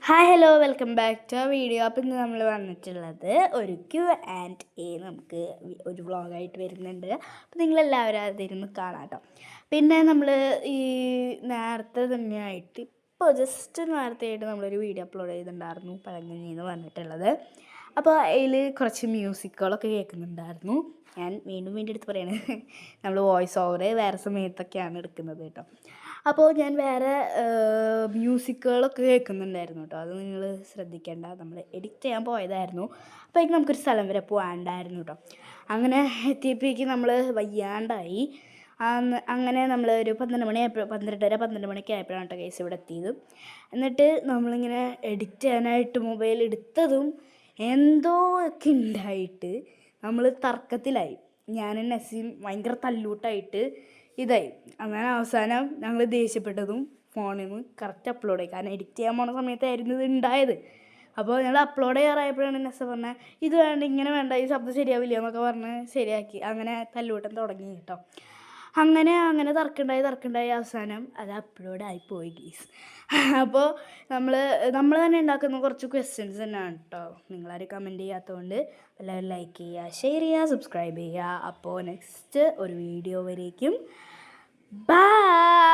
Hi hello welcome back to video. അപ്പോൾ ഇന്ന് നമ്മൾ വന്നിട്ടുള്ളത് ഒരു Q&A നമുക്ക് ഒരു വ്ളോഗായിട്ട് വരുന്നുണ്ട്. അപ്പോൾ നിങ്ങളെല്ലാവരും അതിരുന്ന് കാണാം കേട്ടോ. പിന്നെ നമ്മൾ ഈ നേരത്തെ തന്നെയായിട്ട് ഇപ്പോൾ ജസ്റ്റ് നേരത്തെയായിട്ട് നമ്മളൊരു വീഡിയോ അപ്ലോഡ് ചെയ്തിട്ടുണ്ടായിരുന്നു, പഴങ്കഞ്ഞി എന്ന് പറഞ്ഞിട്ടുള്ളത്. അപ്പോൾ അതിൽ കുറച്ച് മ്യൂസിക്കുകളൊക്കെ കേൾക്കുന്നുണ്ടായിരുന്നു. ഞാൻ വീണ്ടും വീണ്ടും എടുത്ത് പറയണത്, നമ്മൾ വോയിസ് ഓവർ വേറെ സമയത്തൊക്കെയാണ് എടുക്കുന്നത് കേട്ടോ. അപ്പോൾ ഞാൻ വേറെ മ്യൂസിക്കുകളൊക്കെ കേൾക്കുന്നുണ്ടായിരുന്നു കേട്ടോ. അത് നിങ്ങൾ ശ്രദ്ധിക്കേണ്ട, നമ്മൾ എഡിറ്റ് ചെയ്യാൻ പോയതായിരുന്നു. അപ്പോഴേക്കും നമുക്കൊരു സ്ഥലം വരെ പോകാണ്ടായിരുന്നു കേട്ടോ. അങ്ങനെ എത്തിയപ്പോഴേക്കും നമ്മൾ വയ്യാണ്ടായി. അങ്ങനെ നമ്മൾ ഒരു 12 മണിയായപ്പോൾ 12:30 മണിയൊക്കെ ആയപ്പോഴാണ് കേട്ടോ കേസ് ഇവിടെ എത്തിയത്. എന്നിട്ട് നമ്മളിങ്ങനെ എഡിറ്റ് ചെയ്യാനായിട്ട് മൊബൈൽ എടുത്തതും എന്തോ ഒക്കെ ഉണ്ടായിട്ട് നമ്മൾ തർക്കത്തിലായി. ഞാനും നസീം ഭയങ്കര തല്ലൂട്ടായിട്ട് ഇതായി. അങ്ങനെ അവസാനം ഞങ്ങൾ ദേഷ്യപ്പെട്ടതും ഫോണിൽ നിന്ന് കറക്റ്റ് അപ്ലോഡ് ആയി. കാരണം എഡിറ്റ് ചെയ്യാൻ പോണ സമയത്തായിരുന്നു ഇത് ഉണ്ടായത്. അപ്പോൾ ഞങ്ങൾ അപ്ലോഡ് ചെയ്യാറായപ്പോഴാണ് നെസ്സ പറഞ്ഞത്, ഇത് വേണ്ട, ഇങ്ങനെ വേണ്ട, ഈ ശബ്ദം ശരിയാവില്ല എന്നൊക്കെ പറഞ്ഞ് ശരിയാക്കി. അങ്ങനെ തല്ലൂട്ടം തുടങ്ങി കേട്ടോ. അങ്ങനെ തർക്കമുണ്ടായി അവസാനം അത് അപ്ലോഡ് ആയിപ്പോയി ഗീസ്. അപ്പോൾ നമ്മൾ തന്നെ ഉണ്ടാക്കുന്ന കുറച്ച് ക്വസ്റ്റ്യൻസ് തന്നെയാണ് കേട്ടോ. നിങ്ങളാരും കമൻറ്റ് ചെയ്യാത്തതുകൊണ്ട് എല്ലാവരും ലൈക്ക് ചെയ്യുക, ഷെയർ ചെയ്യുക, സബ്സ്ക്രൈബ് ചെയ്യുക. അപ്പോൾ നെക്സ്റ്റ് ഒരു വീഡിയോ വരേക്കും ബൈ.